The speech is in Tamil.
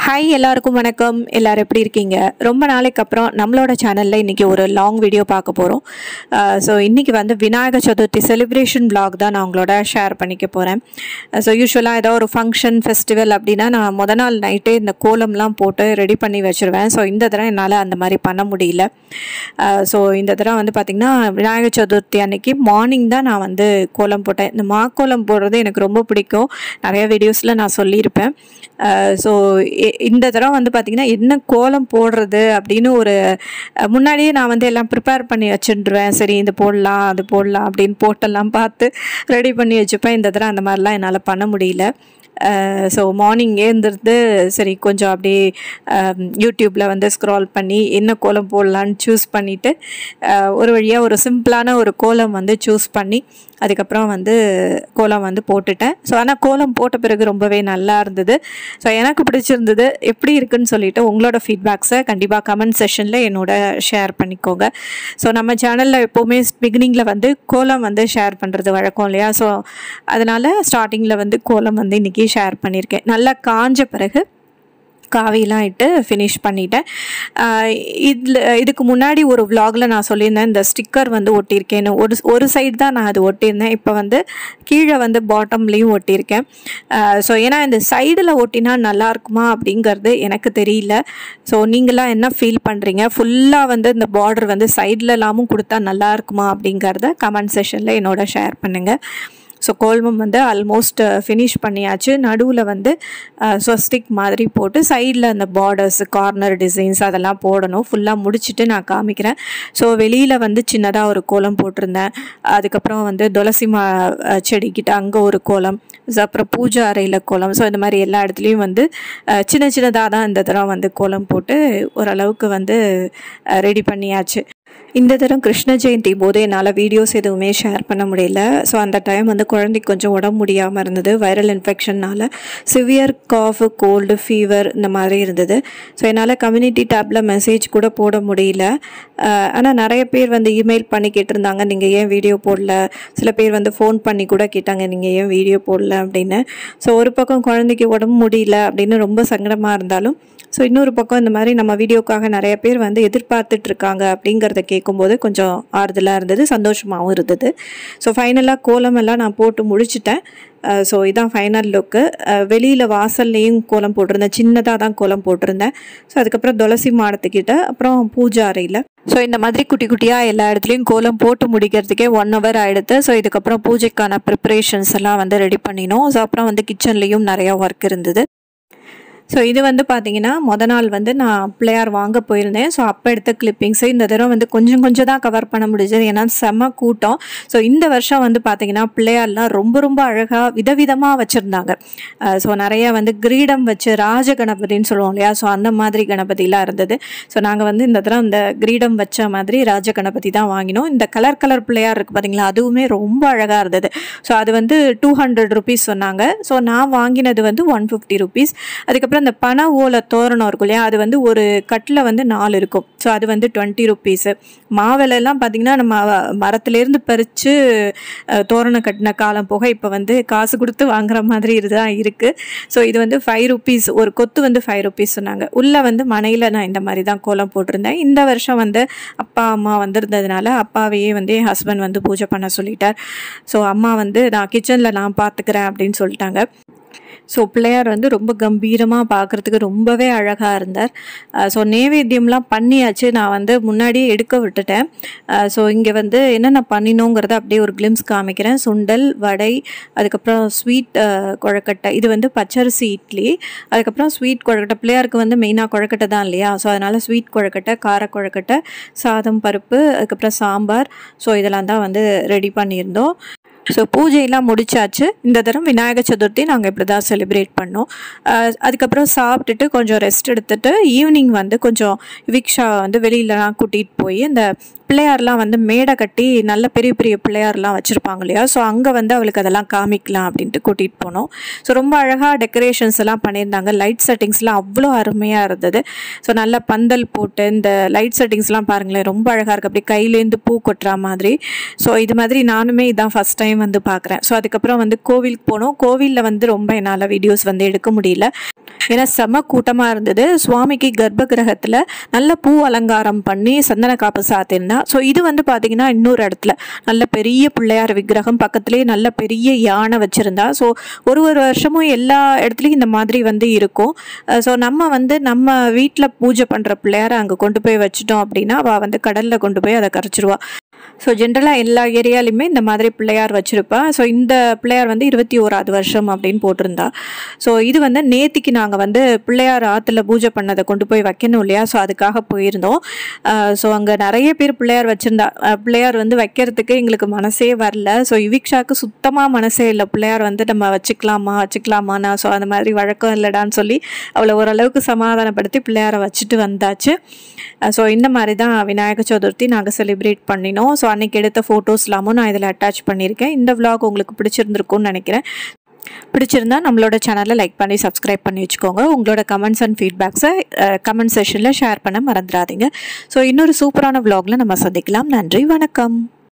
ஹாய் எல்லாருக்கும் வணக்கம். எல்லாரும் எப்படி இருக்கீங்க? ரொம்ப நாளைக்கு அப்புறம் நம்மளோட சேனலில் இன்றைக்கி ஒரு லாங் வீடியோ பார்க்க போகிறோம். ஸோ இன்றைக்கி வந்து விநாயகர் சதுர்த்தி செலிப்ரேஷன் vlog தான் நான் உங்களோட ஷேர் பண்ணிக்க போகிறேன். ஸோ யூஸ்வலாக ஏதோ ஒரு ஃபங்க்ஷன் ஃபெஸ்டிவல் அப்படின்னா நான் முத நாள் நைட்டே இந்த கோலம்லாம் போட்டு ரெடி பண்ணி வச்சுருவேன். ஸோ இந்த தடவை என்னால் அந்த மாதிரி பண்ண முடியல. ஸோ இந்த தடவை வந்து பார்த்திங்கன்னா விநாயகர் சதுர்த்தி அன்னைக்கு மார்னிங் தான் நான் வந்து கோலம் போட்டேன். இந்த மாக்கோலம் போடுறது எனக்கு ரொம்ப பிடிக்கும். நிறைய வீடியோஸில் நான் சொல்லியிருப்பேன். ஸோ இந்த தடவை வந்து பார்த்திங்கன்னா என்ன கோலம் போடுறது அப்படின்னு ஒரு முன்னாடியே நான் வந்து எல்லாம் ப்ரிப்பேர் பண்ணி வச்சுட்டுருவேன். சரி இது போடலாம் அது போடலாம் அப்படின்னு போட்டெல்லாம் பார்த்து ரெடி பண்ணி வச்சுப்பேன். இந்த தடவை அந்த மாதிரிலாம் என்னால் பண்ண முடியல. ஸோ மார்னிங்கே இருந்துருந்து சரி கொஞ்சம் அப்படியே யூடியூப்பில் வந்து ஸ்க்ரால் பண்ணி என்ன கோலம் போடலான்னு சூஸ் பண்ணிவிட்டு ஒரு வழியாக ஒரு சிம்பிளான ஒரு கோலம் வந்து சூஸ் பண்ணி அதுக்கப்புறம் வந்து கோலம் வந்து போட்டுட்டேன். ஸோ ஆனால் கோலம் போட்ட பிறகு ரொம்பவே நல்லா இருந்தது. ஸோ எனக்கு பிடிச்சிருந்தது. எப்படி இருக்குன்னு சொல்லிவிட்டு உங்களோட ஃபீட்பேக்ஸை கண்டிப்பாக கமெண்ட் செஷனில் என்னோட ஷேர் பண்ணிக்கோங்க. ஸோ நம்ம சேனலில் எப்போவுமே பிகினிங்கில் வந்து கோலம் வந்து ஷேர் பண்ணுறது வழக்கம் இல்லையா? ஸோ அதனால் ஸ்டார்டிங்கில் வந்து கோலம் வந்து இன்றைக்கி ஷேர் பண்ணியிருக்கேன். நல்லா காஞ்ச பிறகு காவிலாம் இட்டு ஃபினிஷ் பண்ணிட்டேன். இதுக்கு முன்னாடி ஒரு vlogல நான் சொல்லியிருந்தேன் இந்த ஸ்டிக்கர் வந்து ஒட்டியிருக்கேன்னு. ஒரு சைடு தான் நான் அது ஒட்டியிருந்தேன். இப்போ வந்து கீழே வந்து பாட்டம்லேயும் ஒட்டியிருக்கேன். ஸோ ஏன்னா இந்த சைடில் ஒட்டினா நல்லா இருக்குமா அப்படிங்கிறது எனக்கு தெரியல. ஸோ நீங்களாம் என்ன ஃபீல் பண்ணுறீங்க? ஃபுல்லாக வந்து இந்த பார்டர் வந்து சைட்லலாமும் கொடுத்தா நல்லா இருக்குமா அப்படிங்கிறத கமெண்ட் செஷனில் என்னோட ஷேர் பண்ணுங்கள். ஸோ கோலமும் வந்து ஆல்மோஸ்ட் ஃபினிஷ் பண்ணியாச்சு. நடுவில் வந்து ஸ்வஸ்டிக் மாதிரி போட்டு சைடில் அந்த பார்டர்ஸ் கார்னர் டிசைன்ஸ் அதெல்லாம் போடணும். ஃபுல்லாக முடிச்சுட்டு நான் காமிக்கிறேன். ஸோ வெளியில் வந்து சின்னதாக ஒரு கோலம் போட்டிருந்தேன். அதுக்கப்புறம் வந்து துளசி செடிக்கிட்ட அங்கே ஒரு கோலம், அப்புறம் பூஜை அறையில் கோலம். ஸோ இந்த மாதிரி எல்லா இடத்துலையும் வந்து சின்ன சின்னதாக தான் இந்த தடவை வந்து கோலம் போட்டு ஓரளவுக்கு வந்து ரெடி பண்ணியாச்சு. இந்த தரம் கிருஷ்ண ஜெயந்தி போது என்னால் வீடியோஸ் எதுவுமே ஷேர் பண்ண முடியல. ஸோ அந்த டைம் வந்து குழந்தைக்கு கொஞ்சம் உடம்பு முடியாமல் இருந்தது. வைரல் இன்ஃபெக்ஷன்னால் சிவியர் காஃப், கோல்டு, ஃபீவர் இந்த மாதிரி இருந்தது. ஸோ என்னால் கம்யூனிட்டி டேப்பில் மெசேஜ் கூட போட முடியல. ஆனால் நிறைய பேர் வந்து இமெயில் பண்ணி கேட்டிருந்தாங்க நீங்கள் ஏன் வீடியோ போடல. சில பேர் வந்து ஃபோன் பண்ணி கூட கேட்டாங்க நீங்கள் ஏன் வீடியோ போடல அப்படின்னு. ஸோ ஒரு பக்கம் குழந்தைக்கு உடம்பு முடியல அப்படின்னு ரொம்ப சங்கடமாக இருந்தாலும், ஸோ இன்னொரு பக்கம் இந்த மாதிரி நம்ம வீடியோக்காக நிறைய பேர் வந்து எதிர்பார்த்துட்ருக்காங்க அப்படிங்கிறத கேட்கும்போது கொஞ்சம் ஆறுதலாக இருந்தது, சந்தோஷமாகவும் இருந்தது. ஸோ ஃபைனலாக கோலம் எல்லாம் நான் போட்டு முடிச்சிட்டேன். ஸோ இதான் ஃபைனல் லுக்கு. வெளியில் வாசல்லையும் கோலம் போட்டிருந்தேன். சின்னதாக தான் கோலம் போட்டிருந்தேன். ஸோ அதுக்கப்புறம் துளசி மாடத்துக்கிட்ட அப்புறம் பூஜை அறையில். ஸோ இந்த மாதிரி குட்டி குட்டியாக எல்லா இடத்துலையும் கோலம் போட்டு முடிக்கிறதுக்கே 1 hour ஆகிடுது. ஸோ இதுக்கப்புறம் பூஜைக்கான ப்ரிப்பரேஷன்ஸ் எல்லாம் வந்து ரெடி பண்ணினோம். ஸோ அப்புறம் வந்து கிச்சன்லேயும் நிறையா ஒர்க் இருந்தது. ஸோ இது வந்து பார்த்திங்கன்னா மொதல் நாள் வந்து நான் பிள்ளையார் வாங்க போயிருந்தேன். ஸோ அப்போ எடுத்த கிளிப்பிங்ஸு இந்த தடவை வந்து கொஞ்சம் தான் கவர் பண்ண முடிஞ்சது. ஏன்னா செம்ம கூட்டம். ஸோ இந்த வருஷம் வந்து பார்த்திங்கன்னா பிள்ளையார்லாம் ரொம்ப அழகாக விதவிதமாக வச்சுருந்தாங்க. ஸோ நிறையா வந்து கிரீடம் வச்சு ராஜ கணபதின்னு சொல்லுவோம் இல்லையா? ஸோ அந்த மாதிரி கணபதிலாம் இருந்தது. ஸோ நாங்கள் வந்து இந்த தடவை அந்த கிரீடம் வச்ச மாதிரி ராஜ கணபதி தான் வாங்கினோம். இந்த கலர் பிள்ளையார் இருக்குது பார்த்திங்களா, அதுவுமே ரொம்ப அழகாக இருந்தது. ஸோ அது வந்து 200 rupees சொன்னாங்க. ஸோ நான் வாங்கினது வந்து 150 rupees. அதுக்கப்புறம் இந்த பனை ஓலை தோரணம் இருக்கும் இல்லையா, அது வந்து ஒரு கட்டில் வந்து 4 இருக்கும். ஸோ அது வந்து 20 rupees. மாவிலெல்லாம் பார்த்திங்கன்னா நம்ம மரத்துலேருந்து பறித்து தோரணம் கட்டின காலம் போக இப்போ வந்து காசு கொடுத்து வாங்குற மாதிரி இதுதான் இருக்குது. ஸோ இது வந்து 5 rupees, ஒரு கொத்து வந்து 5 rupees சொன்னாங்க. உள்ளே வந்து மனையில் நான் இந்த மாதிரி தான் கோலம் போட்டிருந்தேன். இந்த வருஷம் வந்து அப்பா அம்மா வந்திருந்ததுனால அப்பாவையே வந்து என் ஹஸ்பண்ட் வந்து பூஜை பண்ண சொல்லிட்டார். ஸோ அம்மா வந்து நான் கிச்சனில் நான் பார்த்துக்கிறேன் அப்படின்னு சொல்லிட்டாங்க. ஸோ பிள்ளையார் வந்து ரொம்ப கம்பீரமாக பார்க்குறதுக்கு ரொம்பவே அழகாக இருந்தார். ஸோ நைவேத்தியம்லாம் பண்ணியாச்சு. நான் வந்து முன்னாடியே எடுக்க விட்டுட்டேன். ஸோ இங்கே வந்து என்னென்ன பண்ணினோங்கிறத அப்படியே ஒரு கிளிம்ஸ் காமிக்கிறேன். சுண்டல், வடை, அதுக்கப்புறம் ஸ்வீட் கொழக்கட்டை. இது வந்து பச்சரிசி இட்லி. அதுக்கப்புறம் ஸ்வீட் கொழக்கட்டை. பிள்ளையாருக்கு வந்து மெயினாக கொழக்கட்டை தான் இல்லையா? ஸோ அதனால் ஸ்வீட் கொழக்கட்டை, கார கொழக்கட்டை, சாதம், பருப்பு, அதுக்கப்புறம் சாம்பார். ஸோ இதெல்லாம் தான் வந்து ரெடி பண்ணியிருந்தோம். ஸோ பூஜையெல்லாம் முடிச்சாச்சு. இந்த தரம் விநாயகர் சதுர்த்தி நாங்கள் இப்படி தான் செலிப்ரேட் பண்ணோம். அதுக்கப்புறம் சாப்பிட்டுட்டு கொஞ்சம் ரெஸ்ட் எடுத்துகிட்டு ஈவினிங் வந்து கொஞ்சம் விக்ஷா வந்து வெளியிலலாம் கூட்டிகிட்டு போய் இந்த பிள்ளையார்லாம் வந்து மேடை கட்டி நல்ல பெரிய பெரிய பிள்ளையார்லாம் வச்சுருப்பாங்க இல்லையா? ஸோ அங்கே வந்து அவளுக்கு அதெல்லாம் காமிக்கலாம் அப்படின்ட்டு கூட்டிகிட்டு போனோம். ஸோ ரொம்ப அழகாக டெக்கரேஷன்ஸ் எல்லாம் பண்ணியிருந்தாங்க. லைட் செட்டிங்ஸ்லாம் அவ்வளோ அருமையாக இருந்தது. ஸோ நல்லா பந்தல் போட்டு இந்த லைட் செட்டிங்ஸ்லாம் பாருங்களேன், ரொம்ப அழகாக இருக்குது. அப்படி கையிலேருந்து பூ கொட்டுற மாதிரி. ஸோ இது மாதிரி நானுமே இதான் ஃபஸ்ட் டைம் டைம் வந்து பார்க்குறேன். ஸோ அதுக்கப்புறம் வந்து கோவிலுக்கு போனோம். கோவிலில் வந்து ரொம்ப என்னால் வீடியோஸ் வந்து எடுக்க முடியல. ஏன்னா செம கூட்டமாக இருந்தது. சுவாமிக்கு கர்ப்ப கிரகத்தில் நல்ல பூ அலங்காரம் பண்ணி சந்தன காப்பு சாத்தியிருந்தா. ஸோ இது வந்து பார்த்திங்கன்னா இன்னொரு இடத்துல நல்ல பெரிய பிள்ளையார் விக்கிரகம் பக்கத்துலேயே நல்ல பெரிய யானை வச்சுருந்தா. ஸோ ஒரு வருஷமும் எல்லா இடத்துலையும் இந்த மாதிரி வந்து இருக்கும். ஸோ நம்ம வந்து நம்ம வீட்டில் பூஜை பண்ணுற பிள்ளையாரை அங்கே கொண்டு போய் வச்சுட்டோம் அப்படின்னா அவள் வந்து கடலில் கொண்டு போய் அதை கரைச்சிருவா. ஸோ ஜென்ரலாக எல்லா ஏரியாலையுமே இந்த மாதிரி பிள்ளையார் வச்சுருப்பா. ஸோ இந்த பிள்ளையார் வந்து 21வது வருஷம் அப்படின்னு போட்டிருந்தா. ஸோ இது வந்து நேத்திக்கு நாங்கள் வந்து பிள்ளையார் ஆற்றுல பூஜை பண்ணதை கொண்டு போய் வைக்கணும் இல்லையா, ஸோ அதுக்காக போயிருந்தோம். ஸோ அங்கே நிறைய பேர் பிள்ளையார் வச்சுருந்தா. பிள்ளையார் வந்து வைக்கிறதுக்கு எங்களுக்கு மனசே வரல. ஸோ யுவிக்ஷாவுக்கு சுத்தமாக மனசே இல்லை, பிள்ளையார் வந்து நம்ம வச்சுக்கலாமாண்ணா. ஸோ அந்த மாதிரி வழக்கம் இல்லைடான்னு சொல்லி அவளை ஓரளவுக்கு சமாதானப்படுத்தி பிள்ளையாரை வச்சுட்டு வந்தாச்சு. ஸோ இந்த மாதிரி தான் விநாயகர் சதுர்த்தி நாங்கள் செலிப்ரேட் பண்ணினோம். ஸோ அன்றைக்கி எடுத்த ஃபோட்டோஸ்லாமும் நான் இதில் அட்டாச் பண்ணியிருக்கேன். இந்த விலாக் உங்களுக்கு பிடிச்சிருந்துருக்கும்னு நினைக்கிறேன். பிடிச்சிருந்தா நம்மளோட சேனலை லைக் பண்ணி சப்ஸ்கிரைப் பண்ணி வச்சுக்கோங்க. உங்களோட கமெண்ட்ஸ் அண்ட் ஃபீட்பேக்ஸை கமெண்ட் செஷனில் ஷேர் பண்ண மறந்துடாதீங்க. ஸோ இன்னொரு சூப்பரான விலாகில் நம்ம சந்திக்கலாம். நன்றி, வணக்கம்.